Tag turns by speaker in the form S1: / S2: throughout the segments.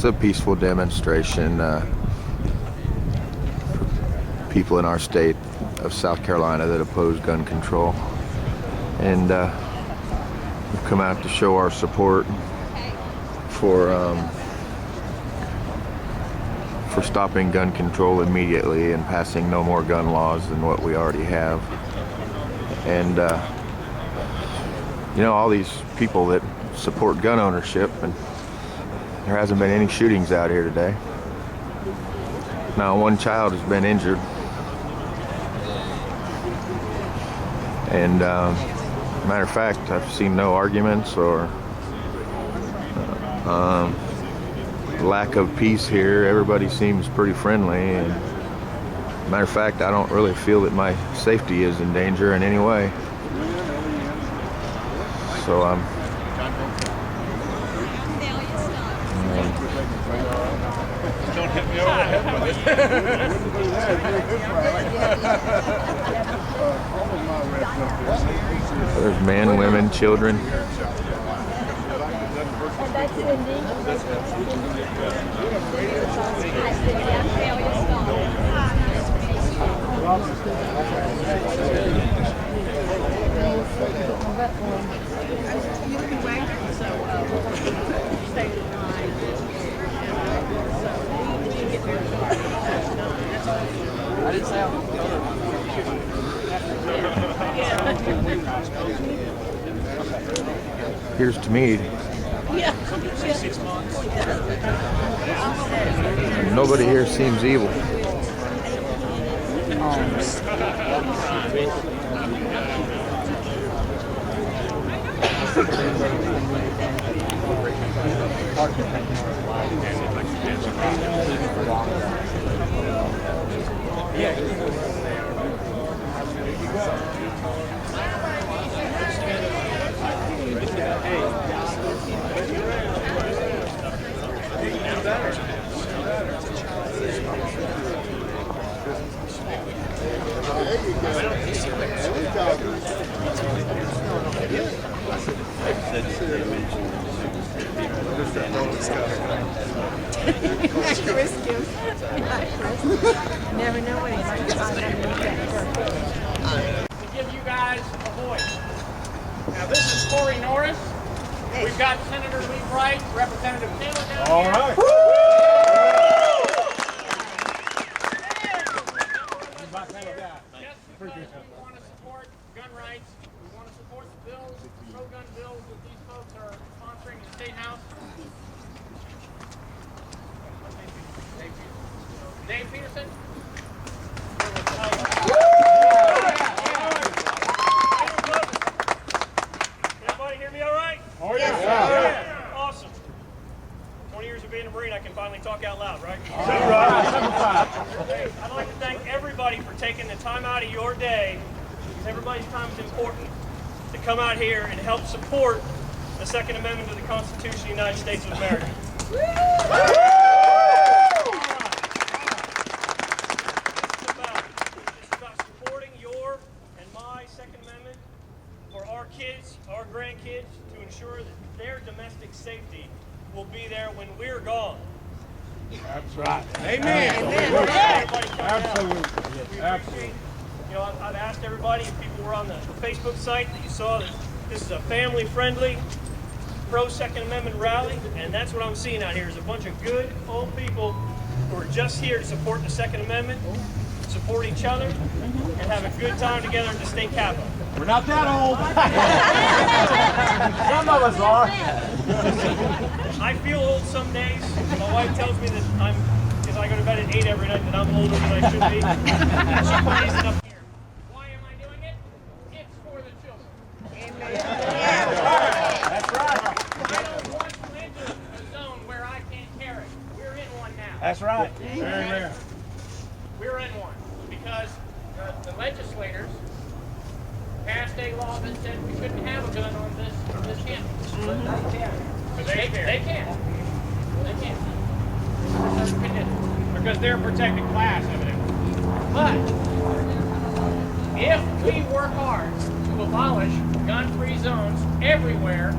S1: it's a peaceful demonstration. People in our state of South Carolina that oppose gun control, and we've come out to show our support for stopping gun control immediately and passing no more gun laws than what we already have. And you know, all these people that support gun ownership, and there hasn't been any shootings out here today. Now, one child has been injured, and matter of fact, I've seen no arguments or lack of peace here. Everybody seems pretty friendly, and matter of fact, I don't really feel that my safety is in danger in any way. So
S2: Don't hit me over the head with it.
S1: There's men, women, children. Appears to me nobody here seems evil.
S3: Never know what he's like.
S4: To give you guys a voice. Now this is Corey Norris. We've got Senator Lee Bright, Representative Taylor down here.
S2: All right.
S4: Just because we want to support gun rights, we want to support the bills, pro-gun bills that these folks are sponsoring in the State House. Dave Peterson. Everybody hear me all right?
S2: Oh, yeah.
S4: Awesome. 20 years of being a Marine, I can finally talk out loud, right? I'd like to thank everybody for taking the time out of your day, because everybody's time is important, to come out here and help support the Second Amendment to the Constitution of the United States of America. It's about supporting your and my Second Amendment for our kids, our grandkids, to ensure that their domestic safety will be there when we're gone.
S2: That's right.
S4: Amen.
S2: Absolutely. Absolutely.
S4: You know, I've asked everybody, if people were on the Facebook site, that you saw that this is a family-friendly, pro-Second Amendment rally, and that's what I'm seeing out here is a bunch of good old people who are just here to support the Second Amendment, support each other, and have a good time together at the state capitol.
S2: We're not that old. Some of us are.
S4: I feel old some days. My wife tells me that because I go to bed at 8 every night, that I'm older than I should be. She plays it up here. Why am I doing it? It's for the children.
S3: Amen.
S2: That's right.
S4: I don't want to enter a zone where I can't carry. We're in one now.
S2: That's right. Very rare.
S4: We're in one because the legislators passed a law that said we couldn't have a gun on this campus. But they can. They can. Because they're a protected class, evidently. But if we work hard to abolish gun-free zones everywhere,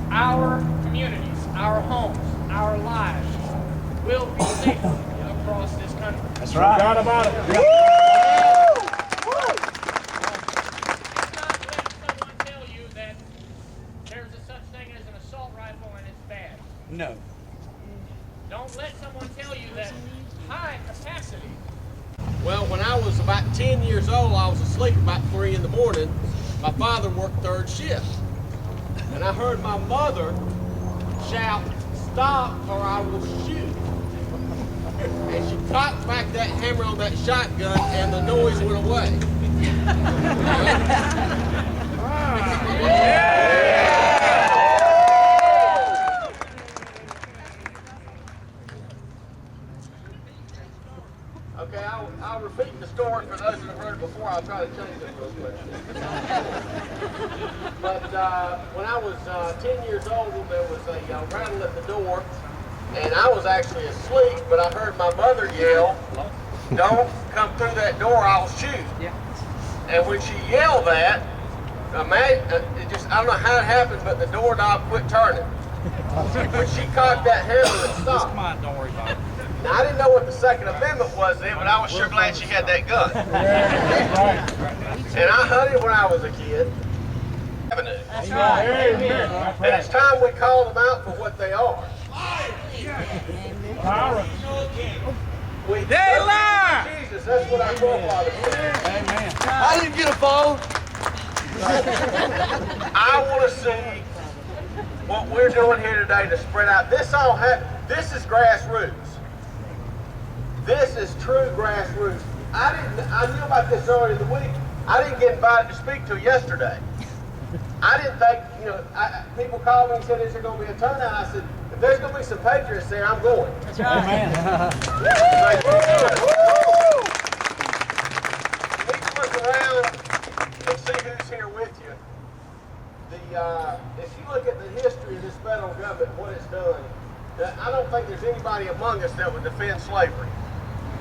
S4: our communities, our homes, our lives will be safer across this country.
S2: That's right. Forgot about it.
S4: Not let someone tell you that there's a such thing as an assault rifle and it's bad.
S2: No.
S4: Don't let someone tell you that high capacity. Well, when I was about 10 years old, I was asleep about 3 in the morning. My father worked third shift. And I heard my mother shout, "Stop or I will shoot." And she cocked back that hammer on that shotgun and the noise went away. Okay, I'll repeat the story for those that have heard it before. I'll try to change it real quick. But when I was 10 years old, there was a rattle at the door, and I was actually asleep, but I heard my mother yell, "Don't come through that door, I'll shoot." Yeah. And when she yelled that, I don't know how it happened, but the doorknob quit turning. When she cocked that hammer, it stopped.
S2: Mine, don't worry about it.
S4: Now, I didn't know what the Second Amendment was then, but I was sure glad she had that gun. And I hunted when I was a kid.
S2: That's right.
S4: And it's time we call them out for what they are.
S2: They lie!
S4: Jesus, that's what our forefathers said.
S2: Amen.
S1: I didn't get a phone.
S4: I want to see what we're doing here today to spread out. This is grassroots. This is true grassroots. I knew about this earlier in the week. I didn't get invited to speak to yesterday. I didn't think, people called me and said, "Is there going to be a turnout?" I said, "If there's going to be some patriots there, I'm going."
S2: That's right. Amen.
S4: Please look around and see who's here with you. If you look at the history of this federal government, what it's done, I don't think there's anybody among us that would defend slavery.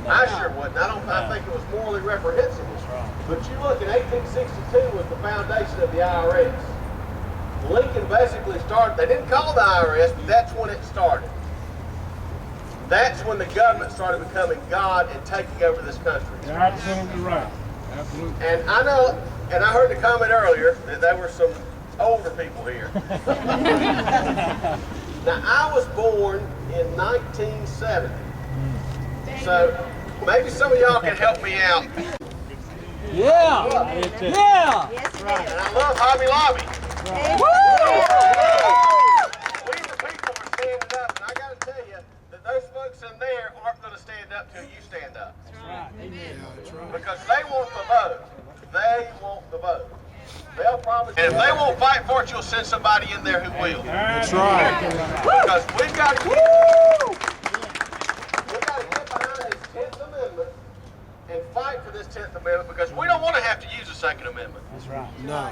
S4: I sure wouldn't. I think it was morally reprehensible. But you look at 1862 was the foundation of the IRS. Lincoln basically started, they didn't call it the IRS, but that's when it started. That's when the government started becoming God and taking over this country.
S2: You're absolutely right. Absolutely.
S4: And I know, and I heard the comment earlier that there were some older people here. Now, I was born in 1970. So maybe some of y'all can help me out.
S2: Yeah. Yeah.
S4: And I love Hobby Lobby. We the people are standing up, and I got to tell you that those folks in there aren't going to stand up till you stand up.
S2: That's right. Amen. That's right.
S4: Because they want the vote. They want the vote. They'll promise. And if they won't fight for it, you'll send somebody in there who will.
S2: That's right.
S4: Because we've got to get behind this 10th Amendment and fight for this 10th Amendment, because we don't want to have to use the Second Amendment.
S2: That's right.
S1: No.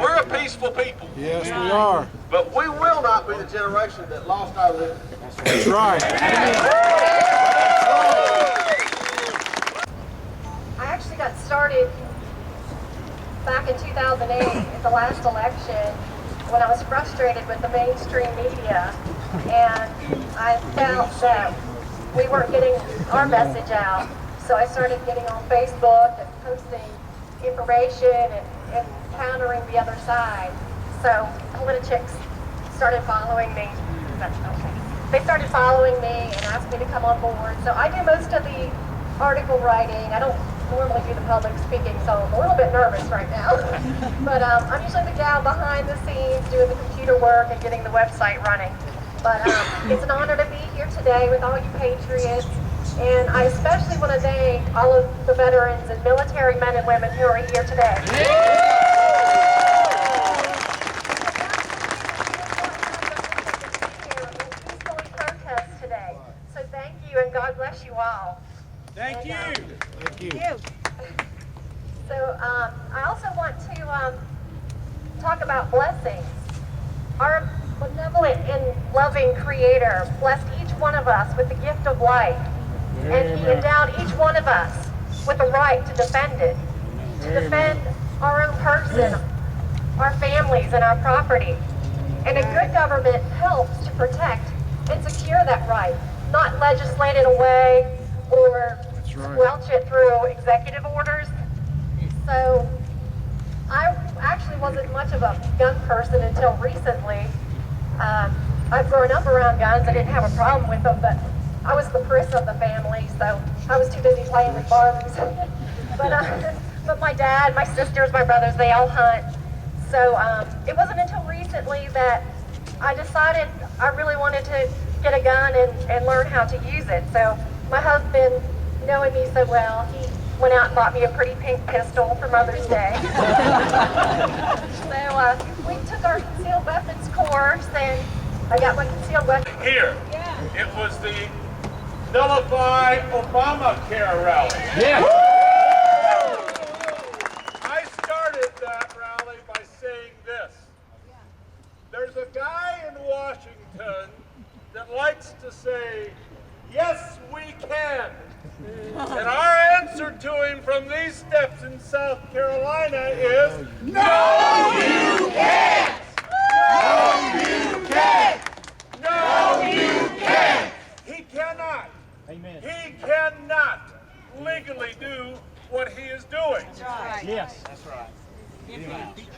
S4: We're a peaceful people.
S1: Yes, we are.
S4: But we will not be the generation that lost our liberty.
S1: That's right.
S3: I actually got started back in 2008 at the last election when I was frustrated with the mainstream media, and I felt that we weren't getting our message out. So I started getting on Facebook and posting information and countering the other side. So a whole lot of chicks started following me. They started following me and asked me to come on board. So I do most of the article writing. I don't normally do the public speaking, so I'm a little bit nervous right now. But I'm usually the gal behind the scenes doing the computer work and getting the website running. But it's an honor to be here today with all you patriots. And I especially want to thank all of the veterans and military men and women who are here today. Peacefully protest today. So thank you and God bless you all.
S2: Thank you.
S1: Thank you.
S3: So I also want to talk about blessings. Our benevolent and loving Creator blessed each one of us with the gift of life. And He endowed each one of us with a right to defend it, to defend our own person, our families, and our property. And a good government helps to protect and secure that right, not legislate it away or squelch it through executive orders. So I actually wasn't much of a gun person until recently. I've grown up around guns. I didn't have a problem with them, but I was the Chris of the family, so I was too busy playing with Barbies. But my dad, my sisters, my brothers, they all hunt. So it wasn't until recently that I decided I really wanted to get a gun and learn how to use it. So my husband, knowing me so well, he went out and bought me a pretty pink pistol for Mother's Day. So we took our concealed weapons course, and I got my concealed weapons.
S2: Here, it was the Nullify Obamacare rally.
S5: Yeah.
S2: I started that rally by saying this. There's a guy in Washington that likes to say, yes, we can. And our answer to him from these steps in South Carolina is, no, you can't! No, you can't! No, you can't! He cannot.
S5: Amen.
S2: He cannot legally do what he is doing.
S5: That's right. Yes. That's right.
S2: Impeaching.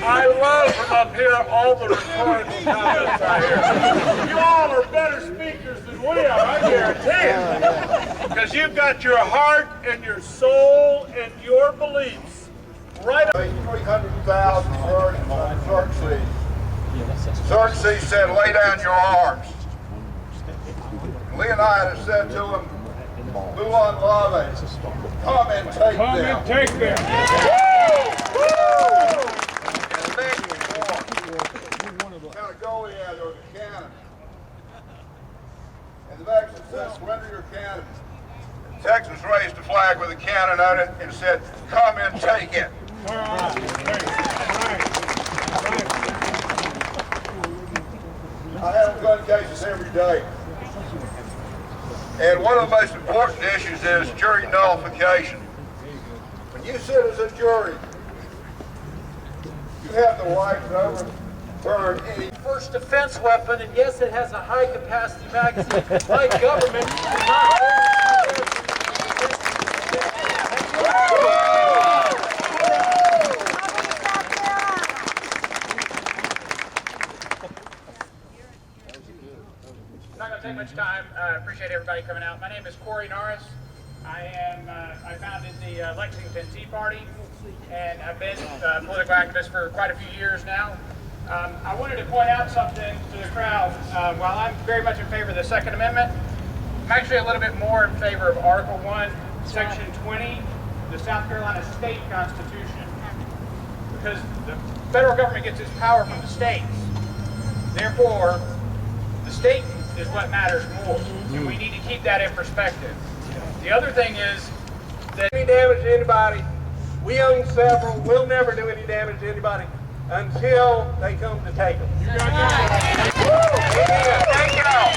S2: I love from up here all the rhetorical comments I hear. You all are better speakers than we are, I guarantee it. Because you've got your heart and your soul and your beliefs right up.
S6: 300,000 words on Xerxes. Xerxes said, lay down your arms. Leonidas said to him, Luan Lave, come and take
S2: Come
S6: them.
S2: and take them.
S6: And then kind of Goliath or the cannon. And the Mexican said, surrender your cannon. Texas raised a flag with a cannon on it and said, come and take it.
S2: All right.
S6: I have gun cases every day. And one of the most important issues is jury nullification. When you sit as a jury, you have the right to overturn any
S7: first defense weapon, and yes, it has a high capacity magazine. My government is not I'm not going to take much time. I appreciate everybody coming out. My name is Corey Norris. I founded the Lexington Tea Party, and I've been a political activist for quite a few years now. I wanted to point out something to the crowd. While I'm very much in favor of the Second Amendment, I'm actually a little bit more in favor of Article 1, Section 20, the South Carolina State Constitution, because the federal government gets its power from the states. Therefore, the state is what matters more, and we need to keep that in perspective. The other thing is that
S2: Any damage to anybody, we own several, we'll never do any damage to anybody until they come to take them.
S6: Thank you all.